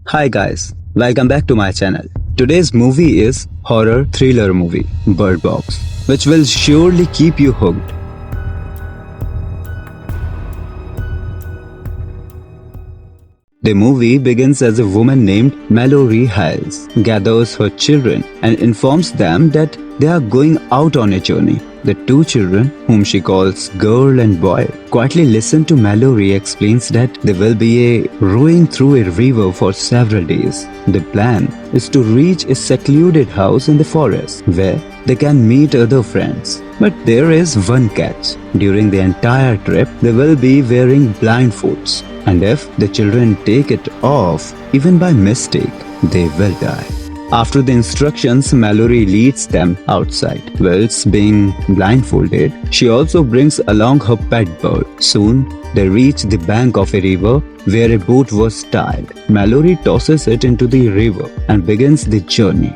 Hi guys, welcome back to my channel. Today's movie is horror thriller movie Bird Box, which will surely keep you hooked. The movie begins as a woman named Mallory Hiles gathers her children and informs them that they are going out on a journey. The two children, whom she calls girl and boy, quietly listen to Mallory explains that there will be a rowing through a river for several days. The plan is to reach a secluded house in the forest where they can meet other friends. But there is one catch. During the entire trip, they will be wearing blindfolds. And if the children take it off, even by mistake, they will die. After the instructions, Mallory leads them outside. Whilst being blindfolded, she also brings along her pet bird. Soon, they reach the bank of a river where a boat was tied. Mallory tosses it into the river and begins the journey.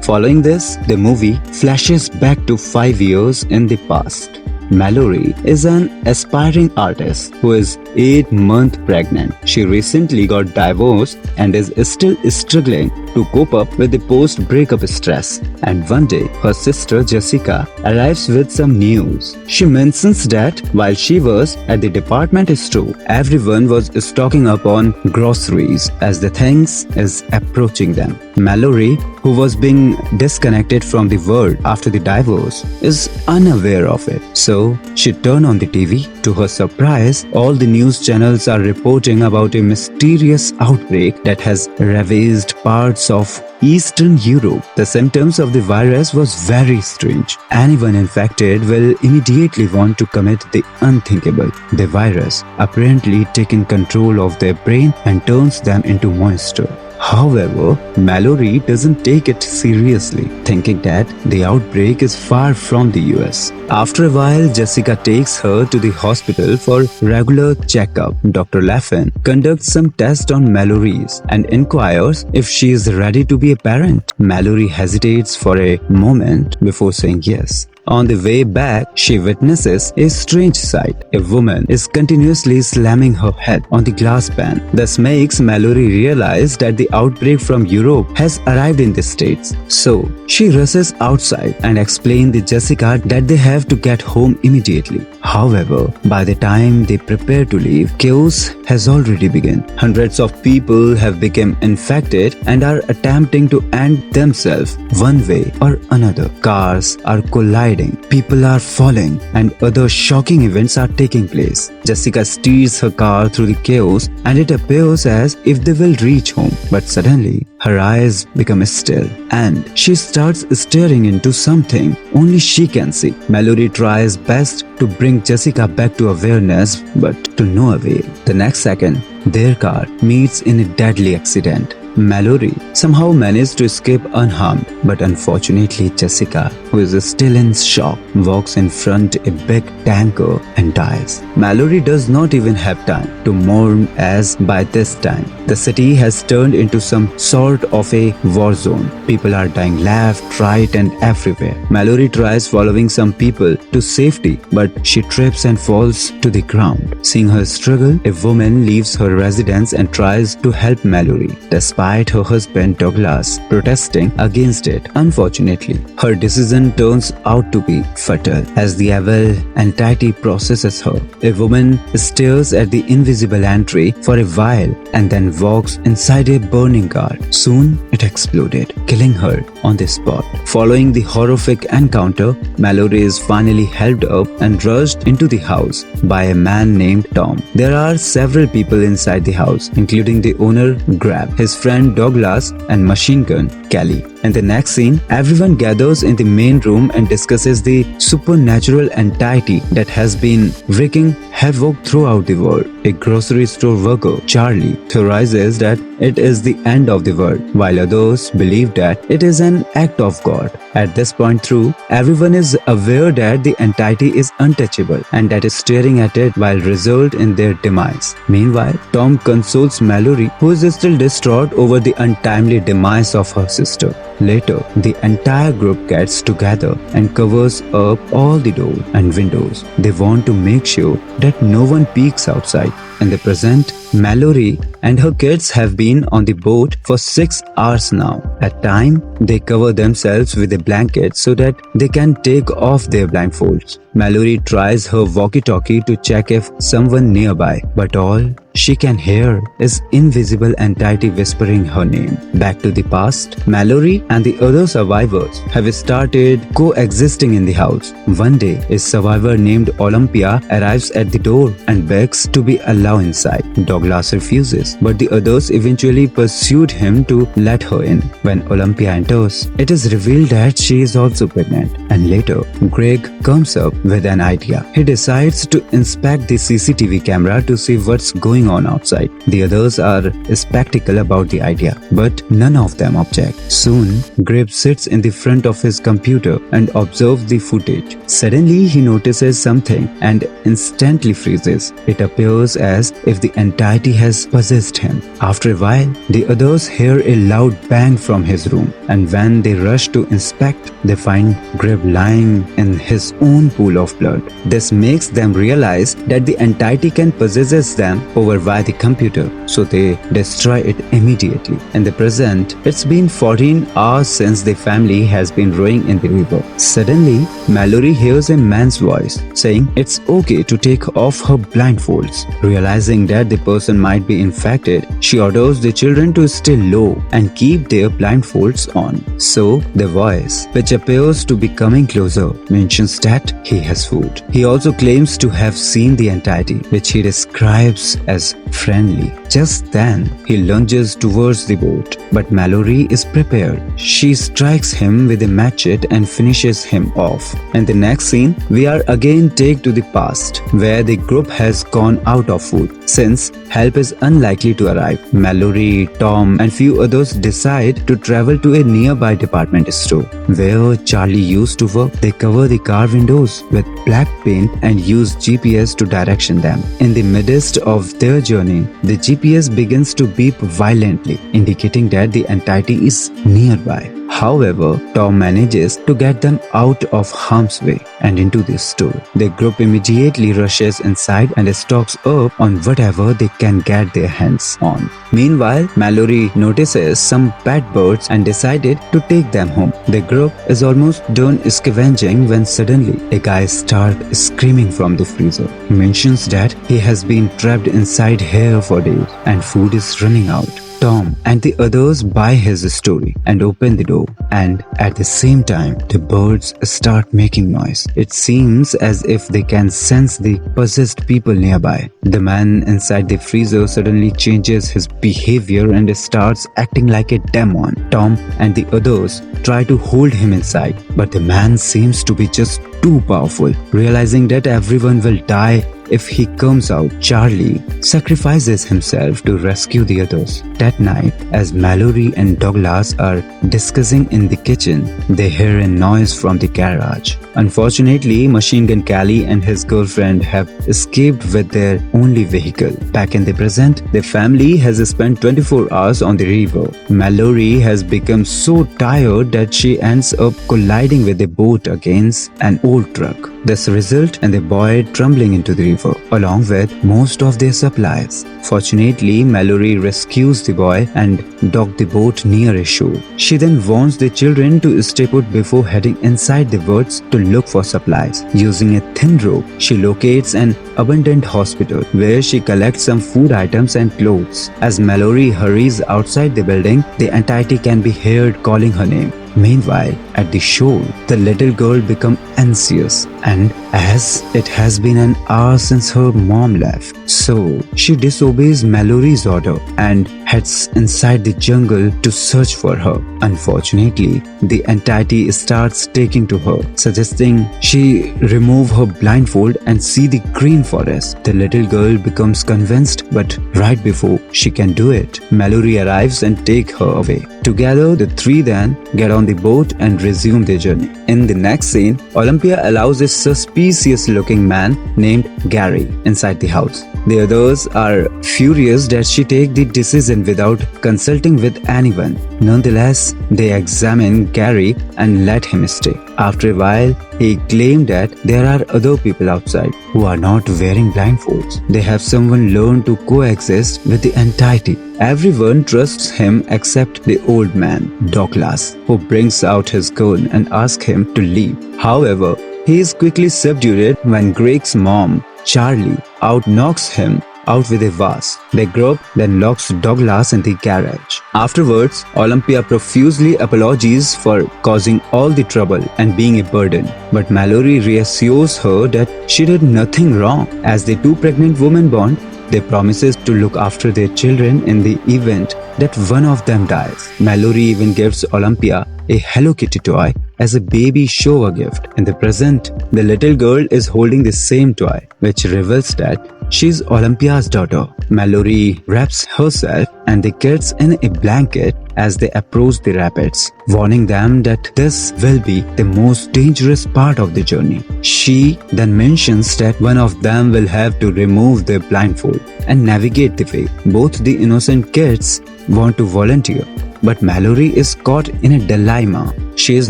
Following this, the movie flashes back to 5 years in the past. Mallory is an aspiring artist who is 8 months pregnant. She recently got divorced and is still struggling to cope up with the post-breakup stress. And one day, her sister Jessica arrives with some news. She mentions that while she was at the department store, everyone was stocking up on groceries as the things is approaching them. Mallory, who was being disconnected from the world after the divorce, is unaware of it. So she turned on the TV. To her surprise, all the news channels are reporting about a mysterious outbreak that has ravaged parts of Eastern Europe. The symptoms of the virus was very strange. Anyone infected will immediately want to commit the unthinkable. The virus apparently taking control of their brain and turns them into monsters. However, Mallory doesn't take it seriously, thinking that the outbreak is far from the US. After a while, Jessica takes her to the hospital for regular checkup. Dr. Laffin conducts some tests on Mallory's and inquires if she is ready to be a parent. Mallory hesitates for a moment before saying yes. On the way back, she witnesses a strange sight. A woman is continuously slamming her head on the glass pan. This makes Mallory realize that the outbreak from Europe has arrived in the States. So, she rushes outside and explains to Jessica that they have to get home immediately. However, by the time they prepare to leave, chaos has already begun. Hundreds of people have become infected and are attempting to end themselves one way or another. Cars are colliding. People are falling and other shocking events are taking place. Jessica steers her car through the chaos and it appears as if they will reach home. But suddenly, her eyes become still and she starts staring into something only she can see. Mallory tries best to bring Jessica back to awareness but to no avail. The next second, their car meets in a deadly accident. Mallory somehow managed to escape unharmed, but unfortunately Jessica, who is still in shock, walks in front a big tanker and dies. Mallory does not even have time to mourn as by this time, the city has turned into some sort of a war zone. People are dying left, right and everywhere. Mallory tries following some people to safety, but she trips and falls to the ground. Seeing her struggle, a woman leaves her residence and tries to help Mallory. Despite her husband Douglas protesting against it, unfortunately, her decision turns out to be fatal as the evil entity processes her. A woman stares at the invisible entry for a while and then walks inside a burning car. Soon, it exploded, killing her on the spot. Following the horrific encounter, Mallory is finally helped up and rushed into the house by a man named Tom. There are several people inside the house, including the owner Grab, his friend Douglas and Machine Gun Kelly. In the next scene, everyone gathers in the main room and discusses the supernatural entity that has been wreaking havoc throughout the world. A grocery store worker, Charlie, theorizes that it is the end of the world, while others believe that it is an act of God. At this point through, everyone is aware that the entity is untouchable and that is staring at it will result in their demise. Meanwhile, Tom consoles Mallory, who is still distraught over the untimely demise of her sister. Later, the entire group gets together and covers up all the doors and windows. They want to make sure that no one peeks outside. In the present, Mallory and her kids have been on the boat for 6 hours now. At time, they cover themselves with a blanket so that they can take off their blindfolds. Mallory tries her walkie-talkie to check if someone nearby, but all she can hear is invisible entity whispering her name. Back to the past, Mallory and the other survivors have started coexisting in the house. One day, a survivor named Olympia arrives at the door and begs to be allowed inside. Douglas refuses, but the others eventually pursued him to let her in. When Olympia enters, it is revealed that she is also pregnant, and later, Greg comes up with an idea. He decides to inspect the CCTV camera to see what's going on outside. The others are skeptical about the idea, but none of them object. Soon, Greg sits in the front of his computer and observes the footage. Suddenly, he notices something and instantly freezes. It appears as if the entity has possessed him. After a while, the others hear a loud bang from his room, and when they rush to inspect, they find Greg lying in his own pool of blood. This makes them realize that the entity can possess them over via the computer, so they destroy it immediately. In the present, it's been 14 hours since the family has been rowing in the river. Suddenly, Mallory hears a man's voice saying it's okay to take off her blindfolds. Realizing that the person might be infected, she orders the children to stay low and keep their blindfolds on. So, the voice, which appears to be coming closer, mentions that he has food. He also claims to have seen the entity, which he describes as friendly. Just then, he lunges towards the boat, but Mallory is prepared. She strikes him with a machete and finishes him off. In the next scene, we are again taken to the past, where the group has gone out of food. Since help is unlikely to arrive, Mallory, Tom, and few others decide to travel to a nearby department store. Where Charlie used to work, they cover the car windows with black paint and use GPS to direction them. In the midst of their journey, the GPS begins to beep violently, indicating that the entity is nearby. However, Tom manages to get them out of harm's way and into the store. The group immediately rushes inside and stocks up on whatever they can get their hands on. Meanwhile, Mallory notices some pet birds and decided to take them home. The group is almost done scavenging when suddenly a guy starts screaming from the freezer. He mentions that he has been trapped inside here for days and food is running out. Tom and the others buy his story and open the door, and at the same time, the birds start making noise. It seems as if they can sense the possessed people nearby. The man inside the freezer suddenly changes his behavior and starts acting like a demon. Tom and the others try to hold him inside, but the man seems to be just too powerful. Realizing that everyone will die if he comes out, Charlie sacrifices himself to rescue the others. That night, as Mallory and Douglas are discussing in the kitchen, they hear a noise from the garage. Unfortunately, Machine Gun Kelly and his girlfriend have escaped with their only vehicle. Back in the present, the family has spent 24 hours on the river. Mallory has become so tired that she ends up colliding with the boat against an old truck. This results in the boy tumbling into the river, along with most of their supplies. Fortunately, Mallory rescues the boy and docks the boat near a shore. She then warns the children to stay put before heading inside the woods to look for supplies. Using a thin rope, she locates an abandoned hospital where she collects some food items and clothes. As Mallory hurries outside the building, the entity can be heard calling her name. Meanwhile, at the shore, the little girl becomes anxious, and as it has been an hour since her mom left, so she disobeys Mallory's order and heads inside the jungle to search for her. Unfortunately, the entity starts taking to her, suggesting she remove her blindfold and see the green forest. The little girl becomes convinced, but right before she can do it, Mallory arrives and takes her away. Together, the three then get on the boat and resume their journey. In the next scene, Olympia allows a suspicious-looking man named Gary inside the house. The others are furious that she take the decision without consulting with anyone. Nonetheless, they examine Gary and let him stay. After a while, he claimed that there are other people outside who are not wearing blindfolds. They have someone learn to coexist with the entity. Everyone trusts him except the old man, Douglas, who brings out his gun and asks him to leave. However, he is quickly subdued when Greg's mom, Charlie, outknocks him out with a vase. They group, then locks Douglas in the garage. Afterwards, Olympia profusely apologizes for causing all the trouble and being a burden. But Mallory reassures her that she did nothing wrong. As the two pregnant women bond, they promises to look after their children in the event that one of them dies. Mallory even gives Olympia a Hello Kitty toy as a baby shower gift. In the present, the little girl is holding the same toy, which reveals that she's Olympia's daughter. Mallory wraps herself and the kids in a blanket as they approach the rapids, warning them that this will be the most dangerous part of the journey. She then mentions that one of them will have to remove their blindfold and navigate the way. Both the innocent kids want to volunteer, but Mallory is caught in a dilemma. She is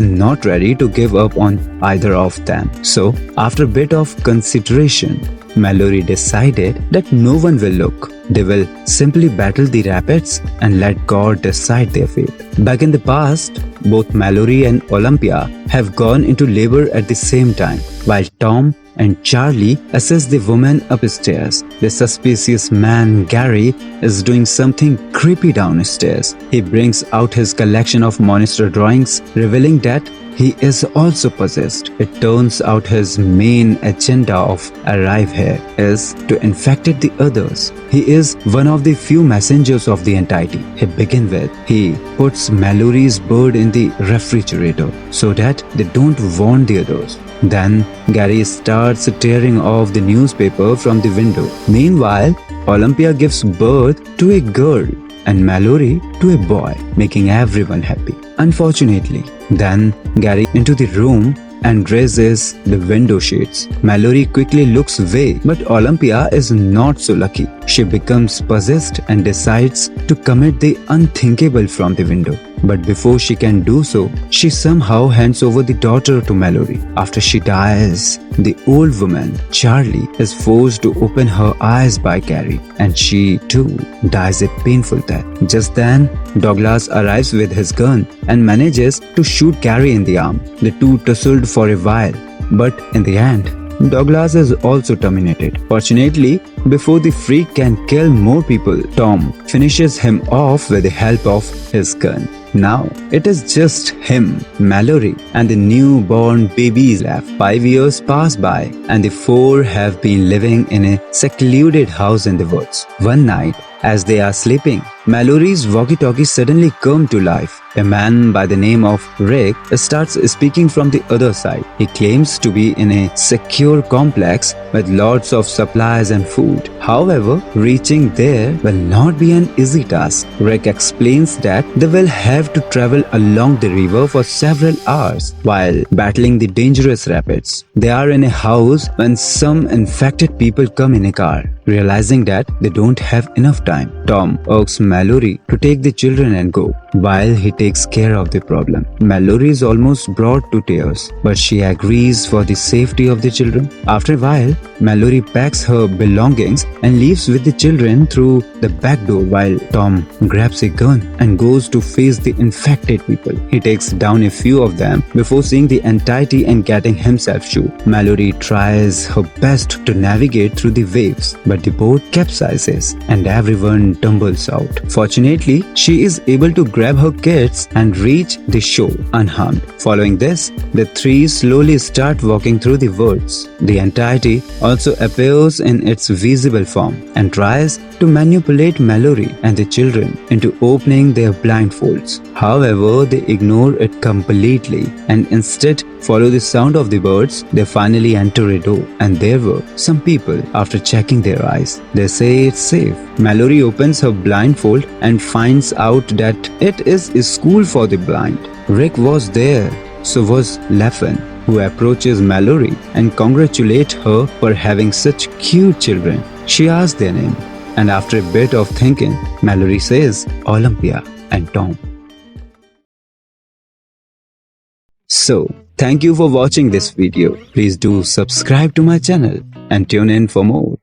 not ready to give up on either of them. So, after a bit of consideration, Mallory decided that no one will look. They will simply battle the rapids and let God decide their fate. Back in the past, both Mallory and Olympia have gone into labor at the same time, while Tom and Charlie assess the woman upstairs. The suspicious man Gary is doing something creepy downstairs. He brings out his collection of monster drawings, revealing that he is also possessed. It turns out his main agenda of arrive here is to infect the others. He is one of the few messengers of the entity. To begin with, he puts Mallory's bird in the refrigerator so that they don't warn the others. Then Gary starts tearing off the newspaper from the window. Meanwhile, Olympia gives birth to a girl and Mallory to a boy, making everyone happy. Unfortunately, then Gary into the room and raises the window shades. Mallory quickly looks away, but Olympia is not so lucky. She becomes possessed and decides to commit the unthinkable from the window. But before she can do so, she somehow hands over the daughter to Mallory. After she dies, the old woman, Charlie, is forced to open her eyes by Gary, and she too dies a painful death. Just then, Douglas arrives with his gun and manages to shoot Gary in the arm. The two tussled for a while, but in the end, Douglas is also terminated. Fortunately, before the freak can kill more people, Tom finishes him off with the help of his gun. Now, it is just him, Mallory, and the newborn babies left. 5 years pass by, and the four have been living in a secluded house in the woods. One night, as they are sleeping, Mallory's walkie-talkie suddenly come to life. A man by the name of Rick starts speaking from the other side. He claims to be in a secure complex with lots of supplies and food. However, reaching there will not be an easy task. Rick explains that they will have to travel along the river for several hours while battling the dangerous rapids. They are in a house when some infected people come in a car. Realizing that they don't have enough time, Tom asks Mallory to take the children and go, while he takes care of the problem. Mallory is almost brought to tears, but she agrees for the safety of the children. After a while, Mallory packs her belongings and leaves with the children through the back door while Tom grabs a gun and goes to face the infected people. He takes down a few of them before seeing the entity and getting himself shot. Mallory tries her best to navigate through the waves, but the boat capsizes and everyone tumbles out. Fortunately, she is able to grab her kids and reach the shore unharmed. Following this, the three slowly start walking through the woods. The entity also appears in its visible form and tries to manipulate Mallory and the children into opening their blindfolds. However, they ignore it completely and instead follow the sound of the birds. They finally enter a door, and there were some people. After checking their eyes, they say it's safe. Mallory opens her blindfold and finds out that it is a school for the blind. Rick was there, so was Leffen, who approaches Mallory and congratulates her for having such cute children. She asks their name, and after a bit of thinking, Mallory says Olympia and Tom. So, thank you for watching this video. Please do subscribe to my channel and tune in for more.